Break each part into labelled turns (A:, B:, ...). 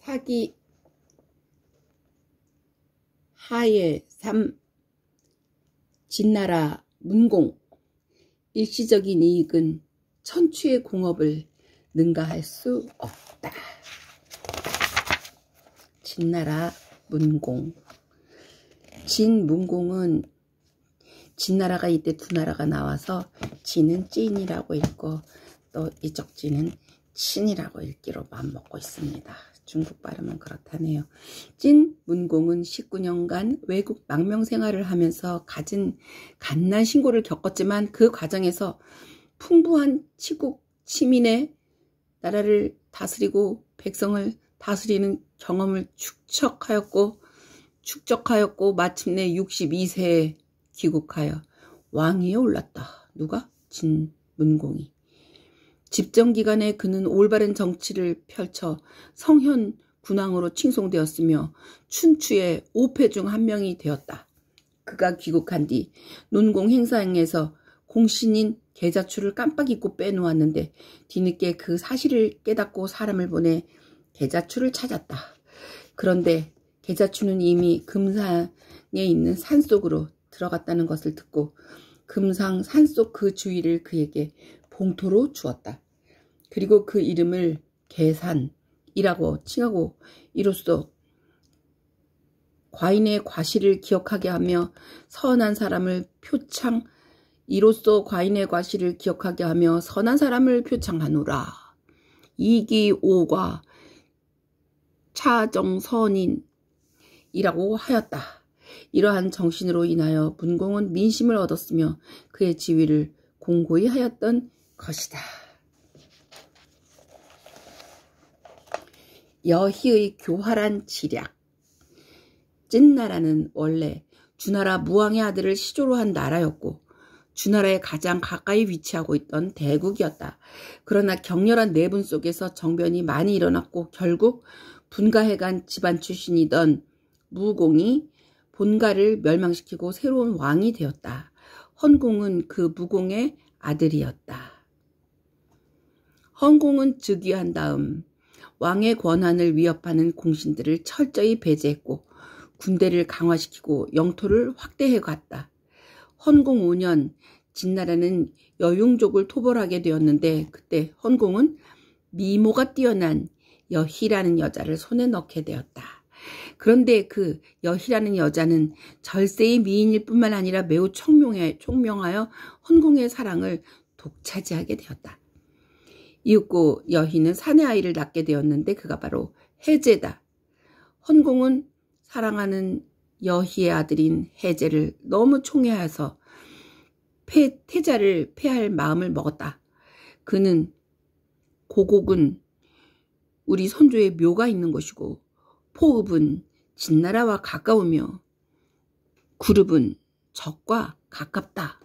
A: 사기 하의 3 진나라 문공 일시적인 이익은 천추의 공업을 능가할 수 없다. 진나라 문공. 진문공은 진나라가 이때 두 나라가 나와서 진은 찐이라고 읽고 또 이쪽 진은 친이라고 읽기로 맘먹고 있습니다. 중국 발음은 그렇다네요. 진문공은 19년간 외국 망명생활을 하면서 갖은 갓난 신고를 겪었지만 그 과정에서 풍부한 치국 치민의 나라를 다스리고 백성을 다스리는 경험을 축적하였고 마침내 62세에 귀국하여 왕위에 올랐다. 누가? 진문공이. 집정기간에 그는 올바른 정치를 펼쳐 성현 군왕으로 칭송되었으며 춘추의 5패 중 한 명이 되었다. 그가 귀국한 뒤 논공 행사에서 공신인 계자추를 깜빡 잊고 빼놓았는데 뒤늦게 그 사실을 깨닫고 사람을 보내 계자추를 찾았다. 그런데 계자추는 이미 금상에 있는 산속으로 들어갔다는 것을 듣고 금상 산속 그 주위를 그에게 봉토로 주었다. 그리고 그 이름을 계산이라고 칭하고 이로써 과인의 과실을 기억하게 하며 선한 사람을 표창하노라. 이기오과 차정선인이라고 하였다. 이러한 정신으로 인하여 문공은 민심을 얻었으며 그의 지위를 공고히 하였던 것이다. 여희의 교활한 지략. 찐나라는 원래 주나라 무왕의 아들을 시조로 한 나라였고 주나라에 가장 가까이 위치하고 있던 대국이었다. 그러나 격렬한 내분 속에서 정변이 많이 일어났고 결국 분가해간 집안 출신이던 무공이 본가를 멸망시키고 새로운 왕이 되었다. 헌공은 그 무공의 아들이었다. 헌공은 즉위한 다음 왕의 권한을 위협하는 공신들을 철저히 배제했고 군대를 강화시키고 영토를 확대해 갔다. 헌공 5년 진나라는 여융족을 토벌하게 되었는데 그때 헌공은 미모가 뛰어난 여희라는 여자를 손에 넣게 되었다. 그런데 그 여희라는 여자는 절세의 미인일 뿐만 아니라 매우 총명하여 헌공의 사랑을 독차지하게 되었다. 이윽고 여희는 사내 아이를 낳게 되었는데 그가 바로 해제다. 헌공은 사랑하는 여희의 아들인 해제를 너무 총애하여서 태자를 패할 마음을 먹었다. 그는 고곡은 우리 선조의 묘가 있는 것이고 포읍은 진나라와 가까우며 구릅은 적과 가깝다.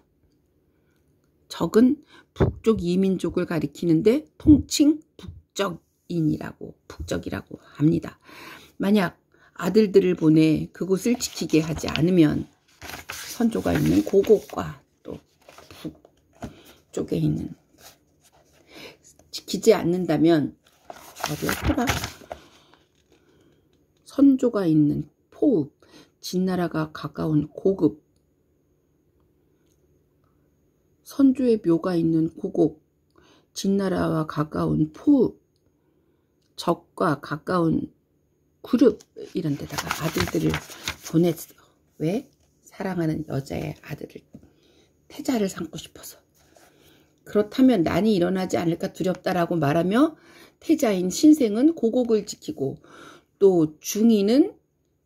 A: 적은 북쪽 이민족을 가리키는데 통칭 북적이라고 합니다. 만약 아들들을 보내 그곳을 지키게 하지 않으면 선조가 있는 고곡과 또 북쪽에 있는 지키지 않는다면 어디였더라? 선조가 있는 포읍, 진나라가 가까운 고급, 선조의 묘가 있는 고곡, 진나라와 가까운 포읍, 적과 가까운 구릅 이런 데다가 아들들을 보냈어. 왜? 사랑하는 여자의 아들을 태자를 삼고 싶어서. 그렇다면 난이 일어나지 않을까 두렵다라고 말하며 태자인 신생은 고곡을 지키고 또 중이는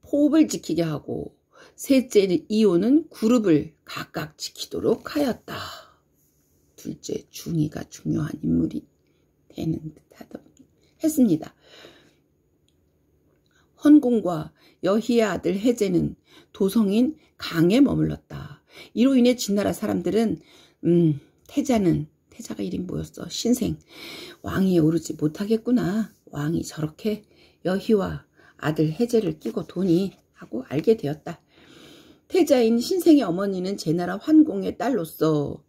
A: 포읍을 지키게 하고 셋째 이호는 구릅을 각각 지키도록 하였다. 둘째 중이가 중요한 인물이 되는 듯하다 했습니다. 헌공과 여희의 아들 해제는 도성인 강에 머물렀다. 이로 인해 진나라 사람들은 태자가 이름 뭐였어? 신생. 왕위에 오르지 못하겠구나. 왕이 저렇게 여희와 아들 해제를 끼고 도니 하고 알게 되었다. 태자인 신생의 어머니는 제나라 환공의 딸로서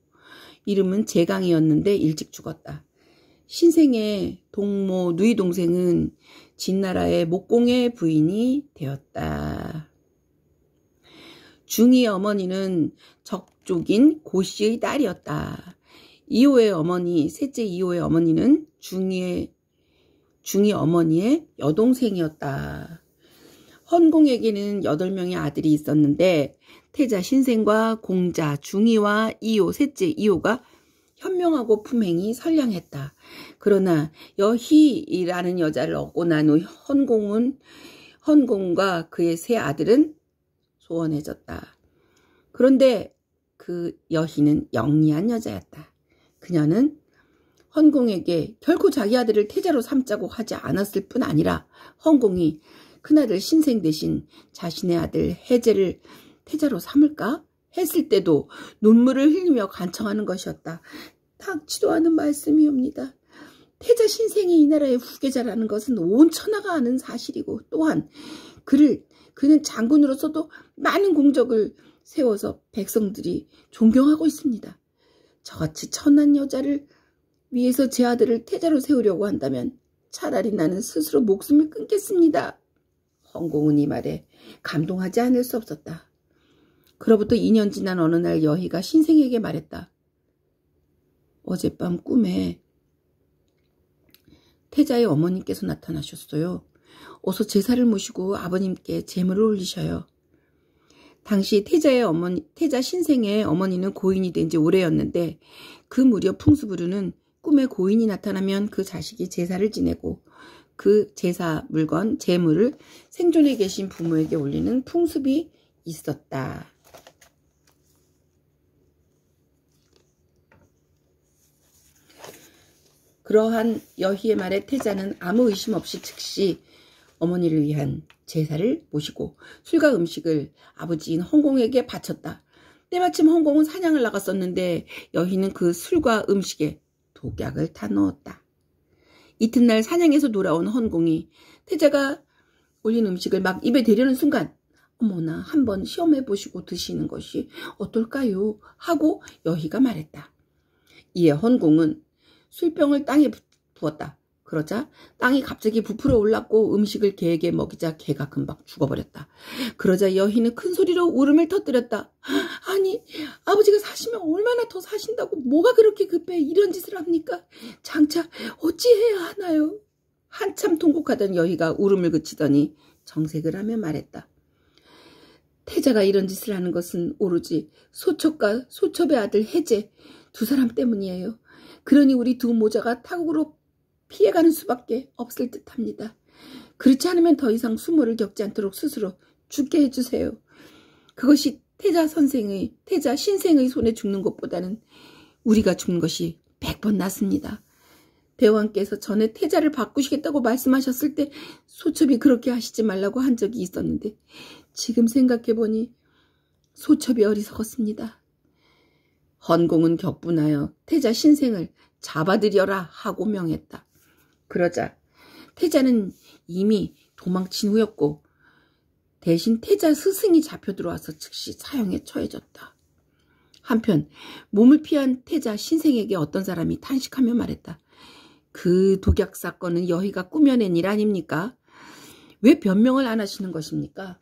A: 이름은 제강이었는데 일찍 죽었다. 신생의 동모 누이 동생은 진나라의 목공의 부인이 되었다. 중이의 어머니는 적족인 고씨의 딸이었다. 이호의 어머니, 셋째 이호의 어머니는 중이 어머니의 여동생이었다. 헌공에게는 8명의 아들이 있었는데 태자 신생과 공자 중이와 이호, 셋째 이호가 현명하고 품행이 선량했다. 그러나 여희라는 여자를 얻고 난 후 헌공과 그의 세 아들은 소원해졌다. 그런데 그 여희는 영리한 여자였다. 그녀는 헌공에게 결코 자기 아들을 태자로 삼자고 하지 않았을 뿐 아니라 헌공이 큰아들 신생 대신 자신의 아들 해제를 태자로 삼을까 했을 때도 눈물을 흘리며 간청하는 것이었다. 닥치도 않은 말씀이옵니다. 태자 신생이 이 나라의 후계자라는 것은 온 천하가 아는 사실이고 또한 그는 장군으로서도 많은 공적을 세워서 백성들이 존경하고 있습니다. 저같이 천한 여자를 위해서 제 아들을 태자로 세우려고 한다면 차라리 나는 스스로 목숨을 끊겠습니다. 헌공은 이 말에 감동하지 않을 수 없었다. 그로부터 2년 지난 어느 날 여희가 신생에게 말했다. 어젯밤 꿈에 태자의 어머님께서 나타나셨어요. 어서 제사를 모시고 아버님께 제물을 올리셔요. 당시 태자 신생의 어머니는 고인이 된 지 오래였는데 그 무렵 풍수부르는 꿈에 고인이 나타나면 그 자식이 제사를 지내고 그 제사 물건, 제물을 생존에 계신 부모에게 올리는 풍습이 있었다. 그러한 여희의 말에 태자는 아무 의심 없이 즉시 어머니를 위한 제사를 모시고 술과 음식을 아버지인 헌공에게 바쳤다. 때마침 헌공은 사냥을 나갔었는데 여희는 그 술과 음식에 독약을 타 넣었다. 이튿날 사냥에서 돌아온 헌공이 태자가 올린 음식을 막 입에 대려는 순간 어머나 한번 시험해보시고 드시는 것이 어떨까요? 하고 여희가 말했다. 이에 헌공은 술병을 땅에 부었다. 그러자 땅이 갑자기 부풀어 올랐고 음식을 개에게 먹이자 개가 금방 죽어버렸다. 그러자 여희는 큰 소리로 울음을 터뜨렸다. 아니, 아버지가 사시면 얼마나 더 사신다고 뭐가 그렇게 급해 이런 짓을 합니까? 장차 어찌해야 하나요? 한참 통곡하던 여희가 울음을 그치더니 정색을 하며 말했다. 태자가 이런 짓을 하는 것은 오로지 소첩과 소첩의 아들 해제 두 사람 때문이에요. 그러니 우리 두 모자가 타국으로 피해가는 수밖에 없을 듯합니다. 그렇지 않으면 더 이상 수모를 겪지 않도록 스스로 죽게 해주세요. 그것이 태자 신생의 손에 죽는 것보다는 우리가 죽는 것이 100번 낫습니다. 대왕께서 전에 태자를 바꾸시겠다고 말씀하셨을 때 소첩이 그렇게 하시지 말라고 한 적이 있었는데 지금 생각해보니 소첩이 어리석었습니다. 헌공은 격분하여 태자 신생을 잡아들여라 하고 명했다. 그러자 태자는 이미 도망친 후였고 대신 태자 스승이 잡혀 들어와서 즉시 사형에 처해졌다. 한편 몸을 피한 태자 신생에게 어떤 사람이 탄식하며 말했다. 그 독약 사건은 여희가 꾸며낸 일 아닙니까? 왜 변명을 안 하시는 것입니까?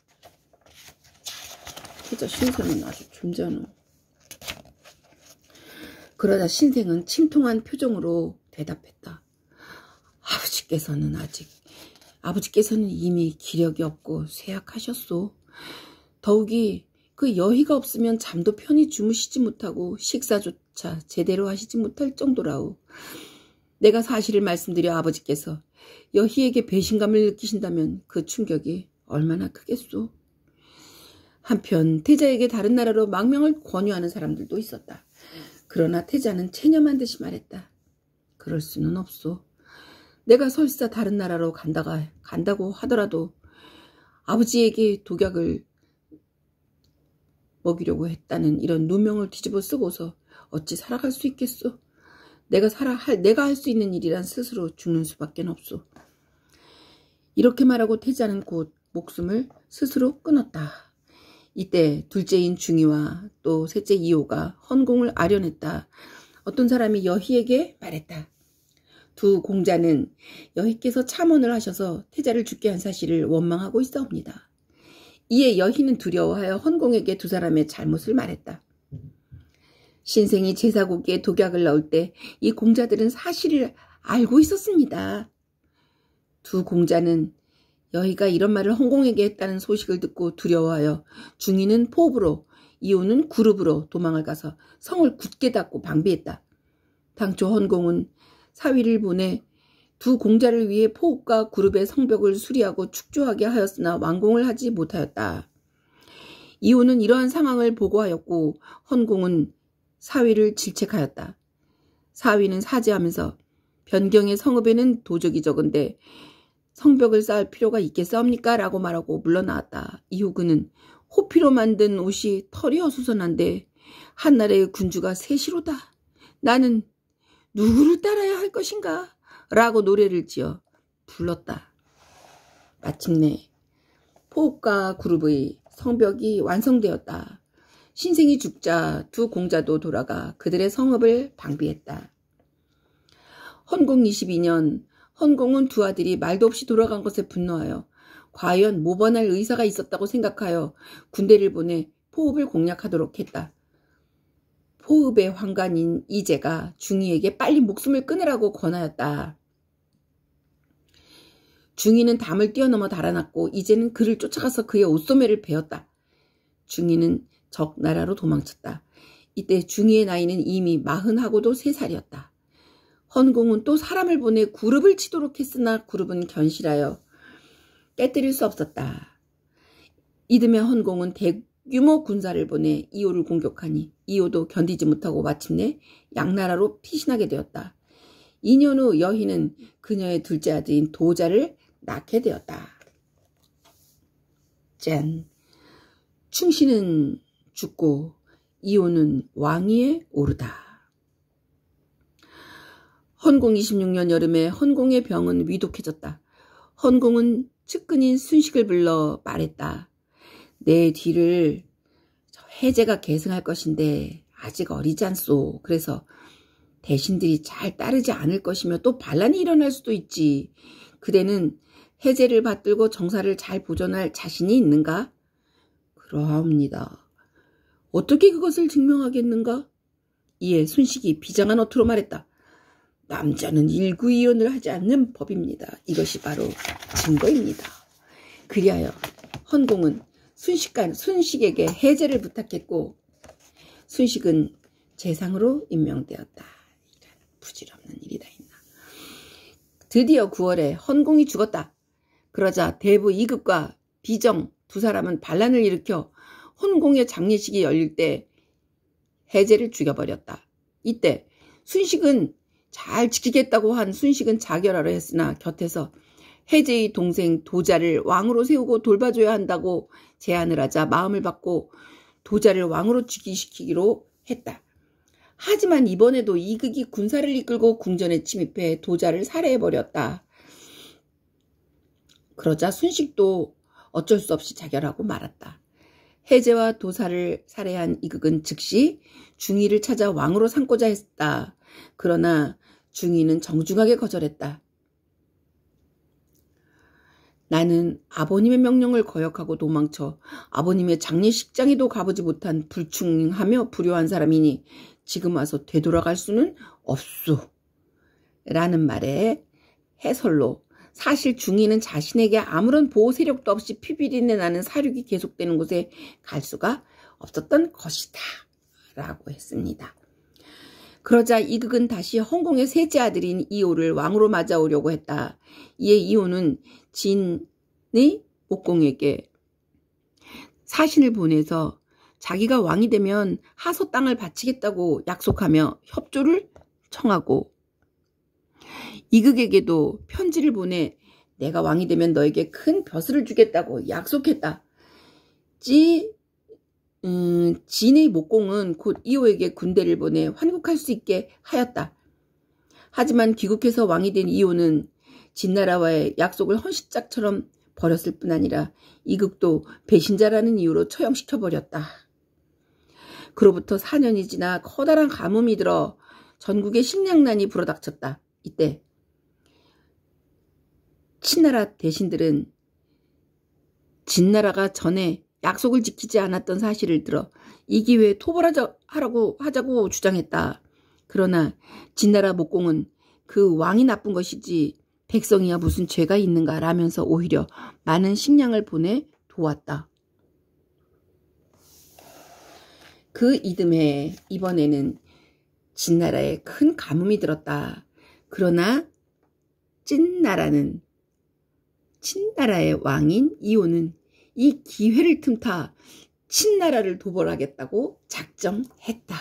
A: 태자 신생은 아주 존재하는. 그러자 신생은 침통한 표정으로 대답했다. 아버지께서는 이미 기력이 없고 쇠약하셨소. 더욱이 그 여희가 없으면 잠도 편히 주무시지 못하고 식사조차 제대로 하시지 못할 정도라오. 내가 사실을 말씀드려 아버지께서 여희에게 배신감을 느끼신다면 그 충격이 얼마나 크겠소. 한편 태자에게 다른 나라로 망명을 권유하는 사람들도 있었다. 그러나 태자는 체념한 듯이 말했다. 그럴 수는 없소. 내가 설사 다른 나라로 간다고 하더라도 아버지에게 독약을 먹이려고 했다는 이런 누명을 뒤집어 쓰고서 어찌 살아갈 수 있겠소. 내가 할 수 있는 일이란 스스로 죽는 수밖에 없소. 이렇게 말하고 태자는 곧 목숨을 스스로 끊었다. 이때 둘째인 중이와 또 셋째 이호가 헌공을 아련했다. 어떤 사람이 여희에게 말했다. 두 공자는 여희께서 참언을 하셔서 태자를 죽게 한 사실을 원망하고 있사옵니다. 이에 여희는 두려워하여 헌공에게 두 사람의 잘못을 말했다. 신생이 제사고기에 독약을 넣을 때 이 공자들은 사실을 알고 있었습니다. 두 공자는 여희가 이런 말을 헌공에게 했다는 소식을 듣고 두려워하여 중이는 포읍으로 이호는 구룹으로 도망을 가서 성을 굳게 닫고 방비했다. 당초 헌공은 사위를 보내 두 공자를 위해 포읍과 구룹의 성벽을 수리하고 축조하게 하였으나 완공을 하지 못하였다. 이호는 이러한 상황을 보고하였고 헌공은 사위를 질책하였다. 사위는 사죄하면서 변경의 성읍에는 도적이 적은데 성벽을 쌓을 필요가 있겠사옵니까? 라고 말하고 물러나왔다. 이후 그는 호피로 만든 옷이 털이 어수선한데 한나라의 군주가 셋이로다. 나는 누구를 따라야 할 것인가? 라고 노래를 지어 불렀다. 마침내 포읍과 그룹의 성벽이 완성되었다. 신생이 죽자 두 공자도 돌아가 그들의 성읍을 방비했다. 헌공 22년 헌공은 두 아들이 말도 없이 돌아간 것에 분노하여 과연 모반할 의사가 있었다고 생각하여 군대를 보내 포읍을 공략하도록 했다. 포읍의 환관인 이제가 중이에게 빨리 목숨을 끊으라고 권하였다. 중이는 담을 뛰어넘어 달아났고 이제는 그를 쫓아가서 그의 옷소매를 베었다. 중이는 적 나라로 도망쳤다. 이때 중이의 나이는 이미 40하고도 3살이었다. 헌공은 또 사람을 보내 구룹을 치도록 했으나 구룹은 견실하여 깨뜨릴 수 없었다. 이듬해 헌공은 대규모 군사를 보내 이호를 공격하니 이호도 견디지 못하고 마침내 양나라로 피신하게 되었다. 2년 후 여희는 그녀의 둘째 아들인 도자를 낳게 되었다. 짠. 충신은 죽고 이호는 왕위에 오르다. 헌공 26년 여름에 헌공의 병은 위독해졌다. 헌공은 측근인 순식을 불러 말했다. 내 뒤를 해제가 계승할 것인데 아직 어리지 않소. 그래서 대신들이 잘 따르지 않을 것이며 또 반란이 일어날 수도 있지. 그대는 해제를 받들고 정사를 잘 보존할 자신이 있는가? 그러하옵니다. 어떻게 그것을 증명하겠는가? 이에 순식이 비장한 어투로 말했다. 남자는 일구이연을 하지 않는 법입니다. 이것이 바로 증거입니다. 그리하여 헌공은 순식에게 해제를 부탁했고 순식은 재상으로 임명되었다. 이런 부질없는 일이다 있나. 드디어 9월에 헌공이 죽었다. 그러자 대부 이급과 비정 두 사람은 반란을 일으켜 헌공의 장례식이 열릴 때 해제를 죽여버렸다. 이때 순식은 잘 지키겠다고 한 순식은 자결하려 했으나 곁에서 해제의 동생 도자를 왕으로 세우고 돌봐줘야 한다고 제안을 하자 마음을 받고 도자를 왕으로 즉위시키기로 했다. 하지만 이번에도 이극이 군사를 이끌고 궁전에 침입해 도자를 살해해버렸다. 그러자 순식도 어쩔 수 없이 자결하고 말았다. 해제와 도사를 살해한 이극은 즉시 중이를 찾아 왕으로 삼고자 했다. 그러나 중이는 정중하게 거절했다. 나는 아버님의 명령을 거역하고 도망쳐 아버님의 장례식장에도 가보지 못한 불충하며 불효한 사람이니 지금 와서 되돌아갈 수는 없소. 라는 말에 해설로 사실 중이는 자신에게 아무런 보호 세력도 없이 피비린내 나는 사륙이 계속되는 곳에 갈 수가 없었던 것이다. 라고 했습니다. 그러자 이극은 다시 헌공의 셋째 아들인 이호를 왕으로 맞아오려고 했다. 이에 이호는 진의 목공에게 사신을 보내서 자기가 왕이 되면 하소 땅을 바치겠다고 약속하며 협조를 청하고 이극에게도 편지를 보내 내가 왕이 되면 너에게 큰 벼슬을 주겠다고 약속했다. 진의 목공은 곧 이호에게 군대를 보내 환국할 수 있게 하였다. 하지만 귀국해서 왕이 된 이호는 진나라와의 약속을 헌신짝처럼 버렸을 뿐 아니라 이극도 배신자라는 이유로 처형시켜버렸다. 그로부터 4년이 지나 커다란 가뭄이 들어 전국에 식량난이 불어닥쳤다. 이때 친나라 대신들은 진나라가 전에 약속을 지키지 않았던 사실을 들어 이 기회에 하자고 주장했다. 그러나 진나라 목공은 그 왕이 나쁜 것이지 백성이야 무슨 죄가 있는가 라면서 오히려 많은 식량을 보내 도왔다. 그 이듬해 이번에는 진나라에 큰 가뭄이 들었다. 그러나 친나라의 왕인 이오는 이 기회를 틈타 친나라를 도벌하겠다고 작정했다.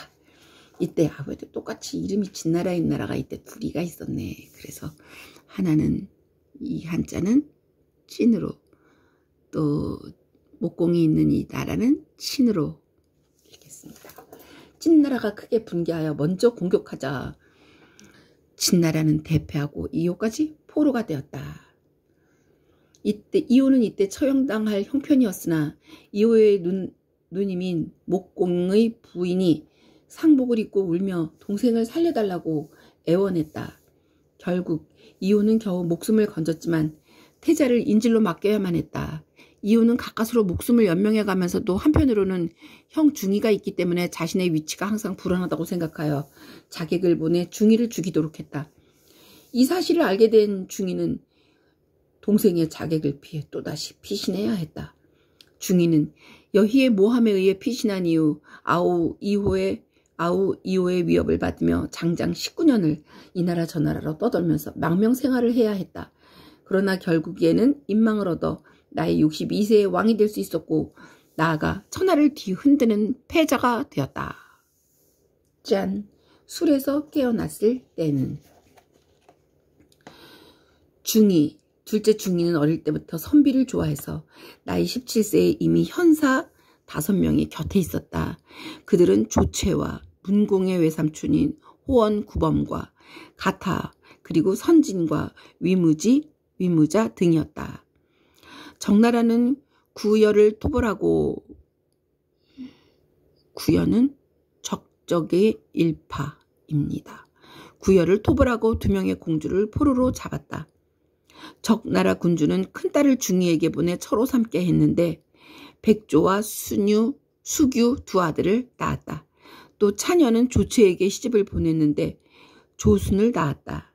A: 이때 아무래도 똑같이 이름이 진나라인 나라가 이때 둘이가 있었네. 그래서 하나는 이 한자는 찐으로, 또 목공이 있는 이 나라는 친으로 읽겠습니다. 찐나라가 크게 분개하여 먼저 공격하자 진나라는 대패하고 이오까지 포로가 되었다. 이오는 이때 처형당할 형편이었으나 이오의 누님인 목공의 부인이 상복을 입고 울며 동생을 살려달라고 애원했다. 결국 이오는 겨우 목숨을 건졌지만 태자를 인질로 맡겨야만 했다. 이오는 가까스로 목숨을 연명해가면서도 한편으로는 형 중이가 있기 때문에 자신의 위치가 항상 불안하다고 생각하여 자객을 보내 중이를 죽이도록 했다. 이 사실을 알게 된 중이는 동생의 자객을 피해 또다시 피신해야 했다. 중이는 여희의 모함에 의해 피신한 이후 아우 이호의 위협을 받으며 장장 19년을 이 나라 저 나라로 떠돌면서 망명생활을 해야 했다. 그러나 결국에는 인망을 얻어 나이 62세의 왕이 될 수 있었고 나아가 천하를 뒤흔드는 패자가 되었다. 짠! 술에서 깨어났을 때는 둘째 중이는 어릴 때부터 선비를 좋아해서 나이 17세에 이미 현사 5명이 곁에 있었다. 그들은 조채와 문공의 외삼촌인 호원 구범과 가타, 그리고 선진과 위무자 등이었다. 정나라는 구여를 토벌하고 구여는 적적의 일파입니다. 구여를 토벌하고 2명의 공주를 포로로 잡았다. 적나라 군주는 큰딸을 중이에게 보내 처로 삼게 했는데 백조와 수규 2 아들을 낳았다. 또 차녀는 조채에게 시집을 보냈는데 조순을 낳았다.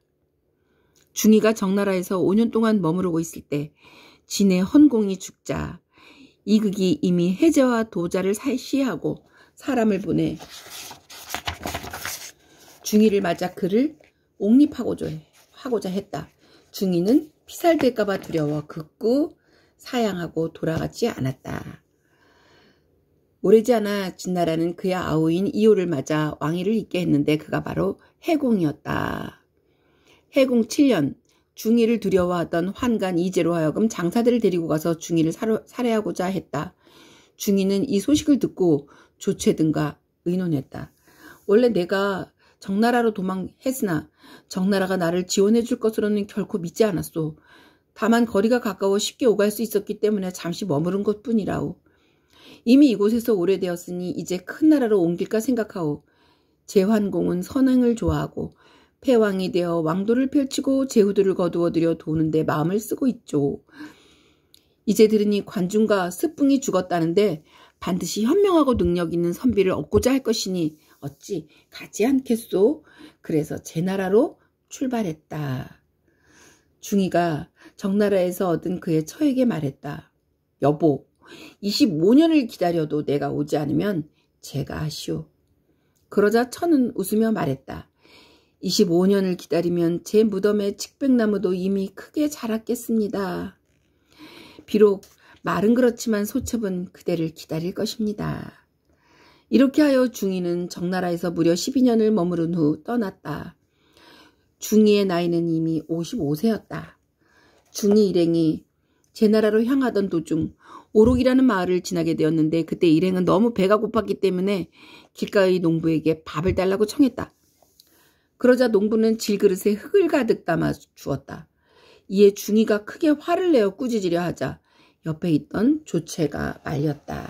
A: 중이가 정나라에서 5년 동안 머무르고 있을 때 진의 헌공이 죽자 이극이 이미 해제와 도자를 시해하고 사람을 보내 중이를 맞아 그를 옥립하고자 했다. 중이는 피살될까봐 두려워 극구 사양하고 돌아가지 않았다. 오래지 않아 진나라는 그의 아우인 이오를 맞아 왕위를 잇게 했는데 그가 바로 해공이었다. 해공 7년 중이를 두려워하던 환관 이제로 하여금 장사들을 데리고 가서 중이를 살해하고자 했다. 중이는 이 소식을 듣고 조채 등과 의논했다. 원래 내가 정나라로 도망했으나 정나라가 나를 지원해 줄 것으로는 결코 믿지 않았소. 다만 거리가 가까워 쉽게 오갈 수 있었기 때문에 잠시 머무른 것뿐이라오. 이미 이곳에서 오래되었으니 이제 큰 나라로 옮길까 생각하오. 제환공은 선행을 좋아하고 패왕이 되어 왕도를 펼치고 제후들을 거두어들여 도는데 마음을 쓰고 있죠. 이제 들으니 관중과 스풍이 죽었다는데 반드시 현명하고 능력 있는 선비를 얻고자 할 것이니 어찌 가지 않겠소? 그래서 제 나라로 출발했다. 중이가 정나라에서 얻은 그의 처에게 말했다. 여보, 25년을 기다려도 내가 오지 않으면 제가 하시오. 그러자 처는 웃으며 말했다. 25년을 기다리면 제 무덤의 칡백나무도 이미 크게 자랐겠습니다. 비록 말은 그렇지만 소첩은 그대를 기다릴 것입니다. 이렇게 하여 중이는 정나라에서 무려 12년을 머무른 후 떠났다. 중이의 나이는 이미 55세였다. 중이 일행이 제 나라로 향하던 도중 오록이라는 마을을 지나게 되었는데 그때 일행은 너무 배가 고팠기 때문에 길가의 농부에게 밥을 달라고 청했다. 그러자 농부는 질그릇에 흙을 가득 담아 주었다. 이에 중이가 크게 화를 내어 꾸짖으려 하자 옆에 있던 조채가 말렸다.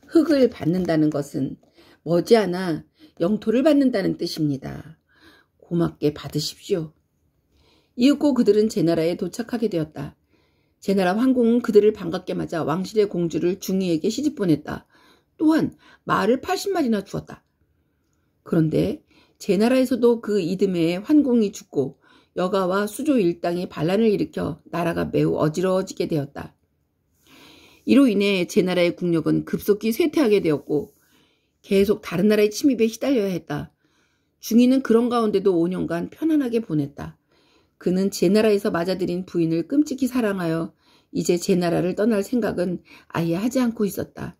A: 흙을 받는다는 것은 머지않아 영토를 받는다는 뜻입니다. 고맙게 받으십시오. 이윽고 그들은 제나라에 도착하게 되었다. 제나라 황공은 그들을 반갑게 맞아 왕실의 공주를 중이에게 시집 보냈다. 또한 말을 80마리나 주었다. 그런데 제나라에서도 그 이듬해에 환공이 죽고 여가와 수조 일당이 반란을 일으켜 나라가 매우 어지러워지게 되었다. 이로 인해 제나라의 국력은 급속히 쇠퇴하게 되었고 계속 다른 나라의 침입에 시달려야 했다. 중이는 그런 가운데도 5년간 편안하게 보냈다. 그는 제나라에서 맞아들인 부인을 끔찍히 사랑하여 이제 제나라를 떠날 생각은 아예 하지 않고 있었다.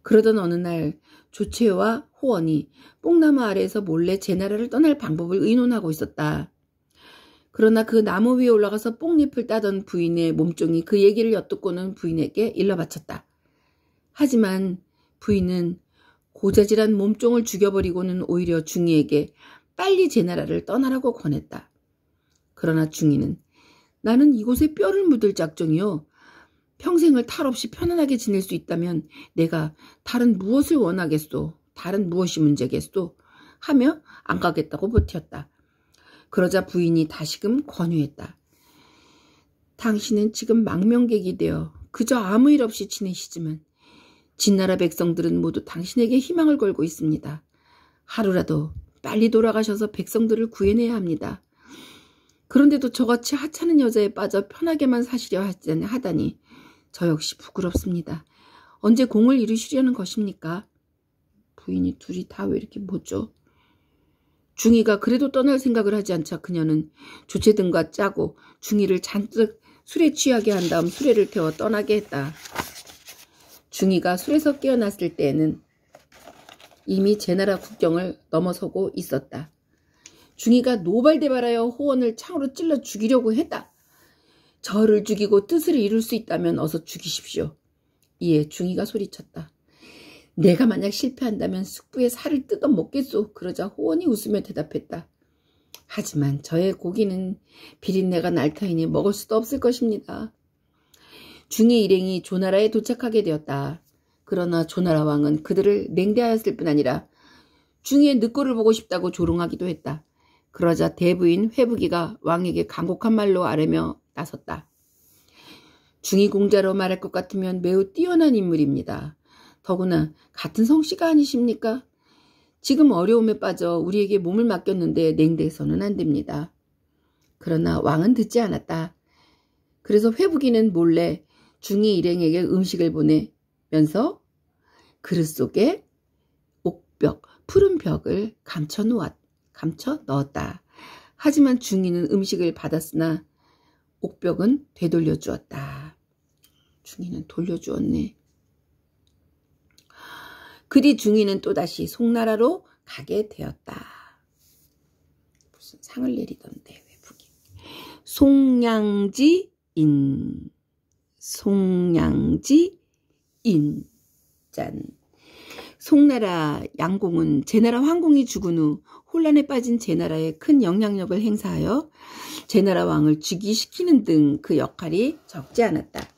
A: 그러던 어느 날 조채와 호원이 뽕나무 아래에서 몰래 제나라를 떠날 방법을 의논하고 있었다. 그러나 그 나무 위에 올라가서 뽕잎을 따던 부인의 몸종이 그 얘기를 엿듣고는 부인에게 일러 바쳤다. 하지만 부인은 고자질한 몸종을 죽여버리고는 오히려 중이에게 빨리 제나라를 떠나라고 권했다. 그러나 중이는 나는 이곳에 뼈를 묻을 작정이요. 평생을 탈 없이 편안하게 지낼 수 있다면 내가 다른 무엇을 원하겠소? 다른 무엇이 문제겠소? 하며 안 가겠다고 버텼다. 그러자 부인이 다시금 권유했다. 당신은 지금 망명객이 되어 그저 아무 일 없이 지내시지만 진나라 백성들은 모두 당신에게 희망을 걸고 있습니다. 하루라도 빨리 돌아가셔서 백성들을 구해내야 합니다. 그런데도 저같이 하찮은 여자에 빠져 편하게만 사시려 하다니 저 역시 부끄럽습니다. 언제 공을 이루시려는 것입니까? 부인이 둘이 다 왜 이렇게 뭐죠? 중이가 그래도 떠날 생각을 하지 않자 그녀는 조채등과 짜고 중이를 잔뜩 술에 취하게 한 다음 수레를 태워 떠나게 했다. 중이가 술에서 깨어났을 때에는 이미 제나라 국경을 넘어서고 있었다. 중이가 노발대발하여 호원을 창으로 찔러 죽이려고 했다. 저를 죽이고 뜻을 이룰 수 있다면 어서 죽이십시오. 이에 중이가 소리쳤다. 내가 만약 실패한다면 숙부의 살을 뜯어 먹겠소. 그러자 호원이 웃으며 대답했다. 하지만 저의 고기는 비린내가 날 터이니 먹을 수도 없을 것입니다. 중이 일행이 조나라에 도착하게 되었다. 그러나 조나라 왕은 그들을 냉대하였을 뿐 아니라 중이의 늑골을 보고 싶다고 조롱하기도 했다. 그러자 대부인 회부기가 왕에게 간곡한 말로 아뢰며 나섰다. 중이 공자로 말할 것 같으면 매우 뛰어난 인물입니다. 더구나 같은 성씨가 아니십니까? 지금 어려움에 빠져 우리에게 몸을 맡겼는데 냉대해서는 안 됩니다. 그러나 왕은 듣지 않았다. 그래서 회부기는 몰래 중이 일행에게 음식을 보내면서 그릇 속에 옥벽, 푸른 벽을 감춰 넣었다. 하지만 중이는 음식을 받았으나 옥벽은 되돌려 주었다. 중이는 돌려주었네. 그리 중이는 또다시 송나라로 가게 되었다. 무슨 상을 내리던데 외국이. 송량지인 짠. 송나라 양공은 제나라 황공이 죽은 후 혼란에 빠진 제나라에 큰 영향력을 행사하여 제나라 왕을 즉위시키는 등 그 역할이 적지 않았다.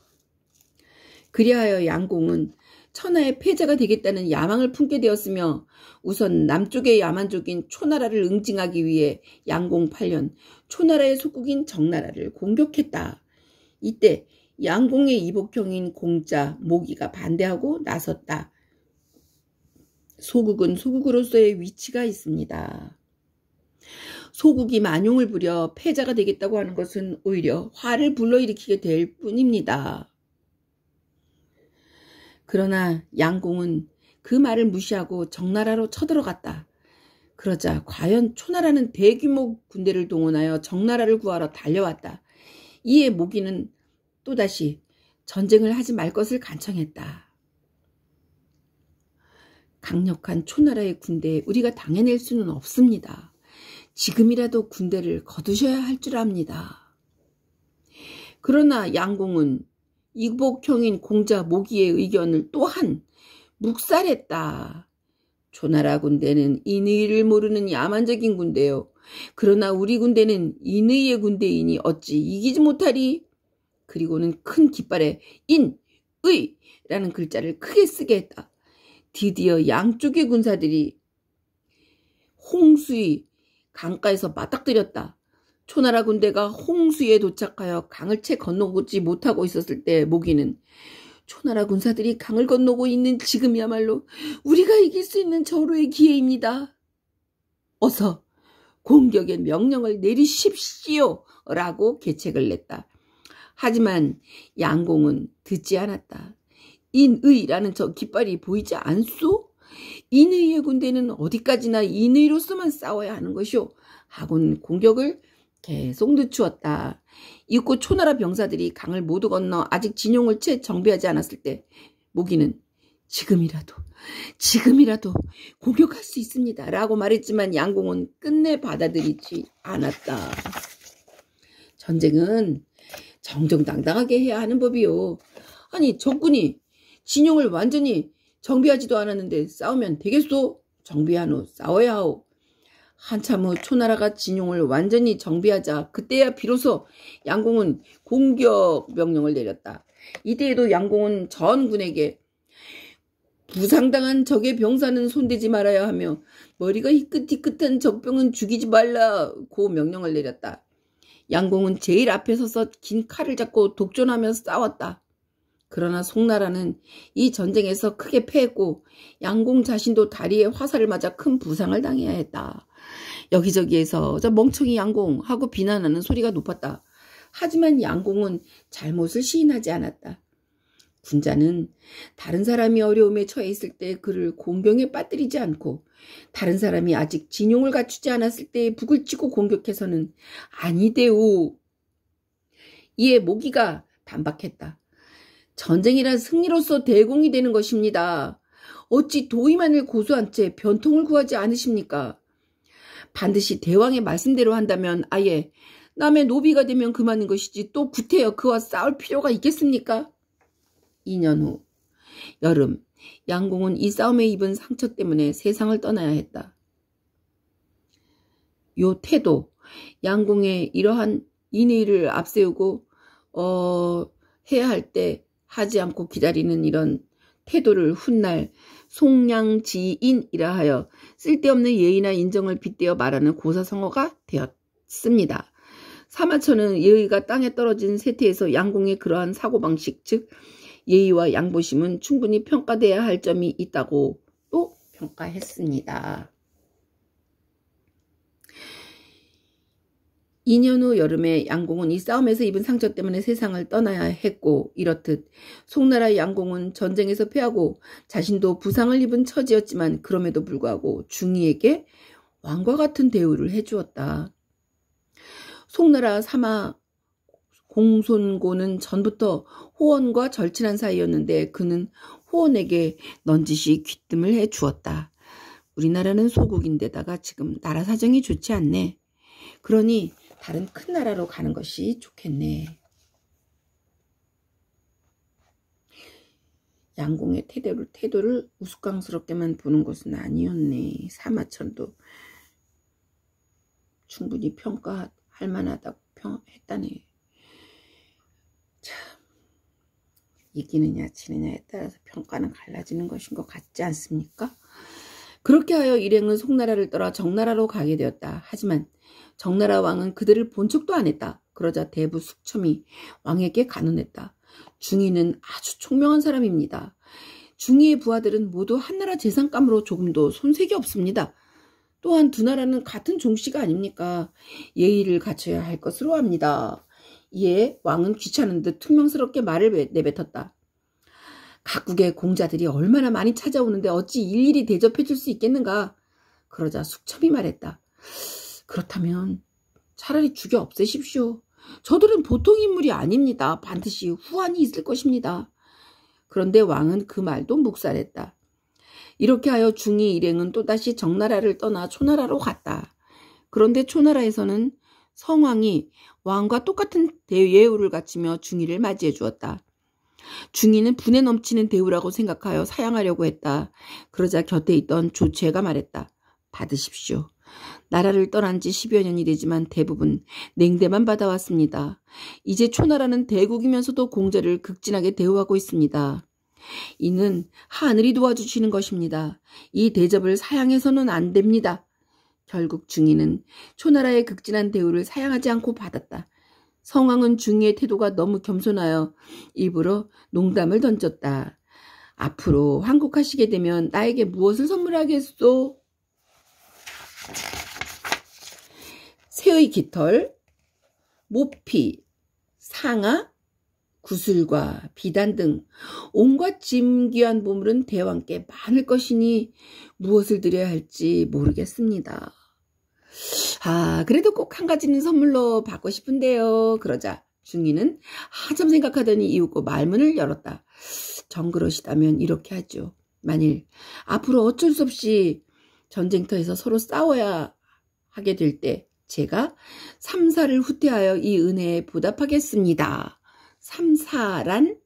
A: 그리하여 양공은 천하의 패자가 되겠다는 야망을 품게 되었으며 우선 남쪽의 야만족인 초나라를 응징하기 위해 양공 8년 초나라의 속국인 정나라를 공격했다. 이때 양공의 이복형인 공자, 모기가 반대하고 나섰다. 소국은 소국으로서의 위치가 있습니다. 소국이 만용을 부려 패자가 되겠다고 하는 것은 오히려 화를 불러일으키게 될 뿐입니다. 그러나 양공은 그 말을 무시하고 정나라로 쳐들어갔다. 그러자 과연 초나라는 대규모 군대를 동원하여 정나라를 구하러 달려왔다. 이에 모기는 또다시 전쟁을 하지 말 것을 간청했다. 강력한 초나라의 군대에 우리가 당해낼 수는 없습니다. 지금이라도 군대를 거두셔야 할 줄 압니다. 그러나 양공은 이복형인 공자 모기의 의견을 또한 묵살했다. 초나라 군대는 인의를 모르는 야만적인 군대요. 그러나 우리 군대는 인의의 군대이니 어찌 이기지 못하리? 그리고는 큰 깃발에 인의라는 글자를 크게 쓰게 했다. 드디어 양쪽의 군사들이 홍수의 강가에서 맞닥뜨렸다. 초나라 군대가 홍수에 도착하여 강을 채 건너오지 못하고 있었을 때 모기는 초나라 군사들이 강을 건너고 있는 지금이야말로 우리가 이길 수 있는 절호의 기회입니다. 어서 공격의 명령을 내리십시오 라고 계책을 냈다. 하지만 양공은 듣지 않았다. 인의라는 저 깃발이 보이지 않소? 인의의 군대는 어디까지나 인의로서만 싸워야 하는 것이오. 하고는 공격을 계속 늦추었다. 이윽고 초나라 병사들이 강을 모두 건너 아직 진용을 채 정비하지 않았을 때 모기는 지금이라도 공격할 수 있습니다 라고 말했지만 양공은 끝내 받아들이지 않았다. 전쟁은 정정당당하게 해야 하는 법이요. 아니 적군이 진용을 완전히 정비하지도 않았는데 싸우면 되겠소? 정비한 후 싸워야 하오. 한참 후 초나라가 진용을 완전히 정비하자 그때야 비로소 양공은 공격 명령을 내렸다. 이때에도 양공은 전군에게 부상당한 적의 병사는 손대지 말아야 하며 머리가 희끗희끗한 적병은 죽이지 말라고 명령을 내렸다. 양공은 제일 앞에 서서 긴 칼을 잡고 독존하며 싸웠다. 그러나 송나라는 이 전쟁에서 크게 패했고 양공 자신도 다리에 화살을 맞아 큰 부상을 당해야 했다. 여기저기에서 저 멍청이 양공 하고 비난하는 소리가 높았다. 하지만 양공은 잘못을 시인하지 않았다. 군자는 다른 사람이 어려움에 처해 있을 때 그를 공경에 빠뜨리지 않고 다른 사람이 아직 진용을 갖추지 않았을 때 북을 치고 공격해서는 아니되오. 이에 모기가 반박했다. 전쟁이란 승리로서 대공이 되는 것입니다. 어찌 도의만을 고수한 채 변통을 구하지 않으십니까? 반드시 대왕의 말씀대로 한다면 아예 남의 노비가 되면 그만인 것이지 또 구태여 그와 싸울 필요가 있겠습니까? 2년 후 여름 양공은 이 싸움에 입은 상처 때문에 세상을 떠나야 했다. 요 태도, 양공의 이러한 인의를 앞세우고 해야 할 때 하지 않고 기다리는 이런 태도를 훗날 송량지인이라 하여 쓸데없는 예의나 인정을 빗대어 말하는 고사성어가 되었습니다. 사마천은 예의가 땅에 떨어진 세태에서 양공의 그러한 사고방식, 즉 예의와 양보심은 충분히 평가돼야 할 점이 있다고 또 평가했습니다. 2년 후 여름에 양공은 이 싸움에서 입은 상처 때문에 세상을 떠나야 했고 이렇듯 송나라 양공은 전쟁에서 패하고 자신도 부상을 입은 처지였지만 그럼에도 불구하고 중이에게 왕과 같은 대우를 해주었다. 송나라 사마 공손고는 전부터 호원과 절친한 사이였는데 그는 호원에게 넌지시 귀뜸을 해주었다. 우리나라는 소국인데다가 지금 나라 사정이 좋지 않네. 그러니 다른 큰 나라로 가는 것이 좋겠네. 양공의 태도를 우스꽝스럽게만 보는 것은 아니었네. 사마천도 충분히 평가할 만하다고 했다네. 참, 이기느냐 지느냐에 따라서 평가는 갈라지는 것인 것 같지 않습니까? 그렇게 하여 일행은 송나라를 떠나 정나라로 가게 되었다. 하지만 정나라 왕은 그들을 본 척도 안 했다. 그러자 대부 숙첨이 왕에게 간언했다. 중이는 아주 총명한 사람입니다. 중이의 부하들은 모두 한나라 재산감으로 조금도 손색이 없습니다. 또한 두 나라는 같은 종씨가 아닙니까? 예의를 갖춰야 할 것으로 합니다. 이에 왕은 귀찮은 듯 퉁명스럽게 말을 내뱉었다. 각국의 공자들이 얼마나 많이 찾아오는데 어찌 일일이 대접해 줄 수 있겠는가? 그러자 숙첨이 말했다. 그렇다면 차라리 죽여 없애십시오. 저들은 보통 인물이 아닙니다. 반드시 후환이 있을 것입니다. 그런데 왕은 그 말도 묵살했다. 이렇게 하여 중이 일행은 또다시 정나라를 떠나 초나라로 갔다. 그런데 초나라에서는 성왕이 왕과 똑같은 예우를 갖추며 중이를 맞이해 주었다. 중이는 분에 넘치는 대우라고 생각하여 사양하려고 했다. 그러자 곁에 있던 조채가 말했다. 받으십시오. 나라를 떠난 지 10여 년이 되지만 대부분 냉대만 받아왔습니다. 이제 초나라는 대국이면서도 공자를 극진하게 대우하고 있습니다. 이는 하늘이 도와주시는 것입니다. 이 대접을 사양해서는 안 됩니다. 결국 중이는 초나라의 극진한 대우를 사양하지 않고 받았다. 성왕은 중이의 태도가 너무 겸손하여 일부러 농담을 던졌다. 앞으로 환국하시게 되면 나에게 무엇을 선물하겠소? 새의 깃털, 모피, 상아, 구슬과 비단 등 온갖 진귀한 보물은 대왕께 많을 것이니 무엇을 드려야 할지 모르겠습니다. 그래도 꼭 한 가지는 선물로 받고 싶은데요. 그러자 중이는 한참 생각하더니 이윽고 말문을 열었다. 정그러시다면 이렇게 하죠. 만일 앞으로 어쩔 수 없이 전쟁터에서 서로 싸워야 하게 될 때 제가 삼사를 후퇴하여 이 은혜에 보답하겠습니다. 삼사란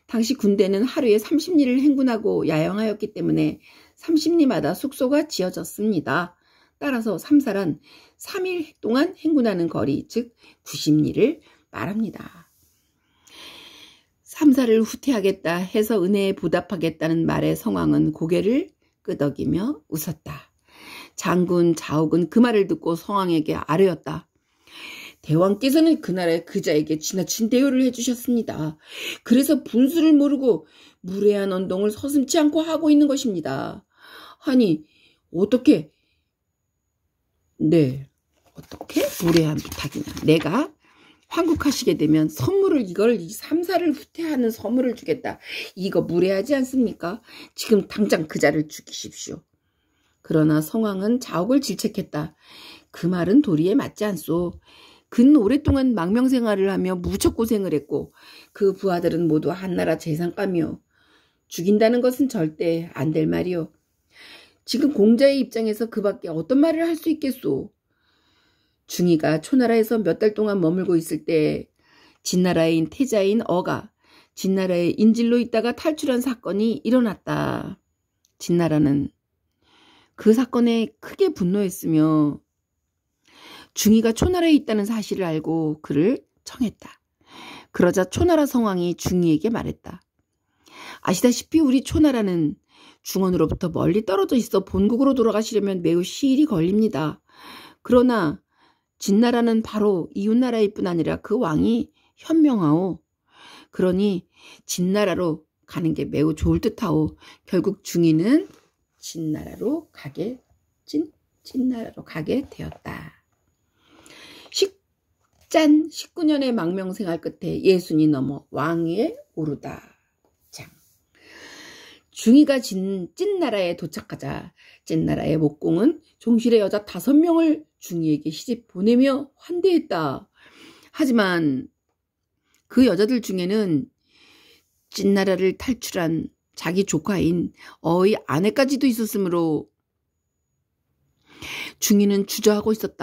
A: 당시 군대는 하루에 30리를 행군하고 야영하였기 때문에 30리마다 숙소가 지어졌습니다. 따라서 삼사란 3일 동안 행군하는 거리, 즉 90리를 말합니다. 삼사를 후퇴하겠다 해서 은혜에 보답하겠다는 말에 성왕은 고개를 끄덕이며 웃었다. 장군 자옥은 그 말을 듣고 성왕에게 아뢰었다. 대왕께서는 그날에 그자에게 지나친 대우를 해주셨습니다. 그래서 분수를 모르고 무례한 언동을 서슴지 않고 하고 있는 것입니다. 아니, 어떻게 무례한 부탁이나. 내가 환국하시게 되면 선물을 이걸 삼사를 후퇴하는 선물을 주겠다. 이거 무례하지 않습니까? 지금 당장 그자를 죽이십시오. 그러나 성왕은 자옥을 질책했다. 그 말은 도리에 맞지 않소. 그는 오랫동안 망명생활을 하며 무척 고생을 했고 그 부하들은 모두 한나라 재상감이요. 죽인다는 것은 절대 안 될 말이요. 지금 공자의 입장에서 그밖에 어떤 말을 할 수 있겠소. 중이가 초나라에서 몇 달 동안 머물고 있을 때 진나라의 태자인 어가 진나라의 인질로 있다가 탈출한 사건이 일어났다. 진나라는 그 사건에 크게 분노했으며 중이가 초나라에 있다는 사실을 알고 그를 청했다. 그러자 초나라 성왕이 중이에게 말했다. 아시다시피 우리 초나라는 중원으로부터 멀리 떨어져 있어 본국으로 돌아가시려면 매우 시일이 걸립니다. 그러나 진나라는 바로 이웃나라일 뿐 아니라 그 왕이 현명하오. 그러니 진나라로 가는 게 매우 좋을 듯하오. 결국 중이는 진나라로 가게 되었다. 19년의 망명생활 끝에 60이 넘어 왕위에 오르다. 중이가 찐나라에 도착하자 찐나라의 목공은 종실의 여자 5명을 중이에게 시집 보내며 환대했다. 하지만 그 여자들 중에는 찐나라를 탈출한 자기 조카인 어의 아내까지도 있었으므로 중이는 주저하고 있었다.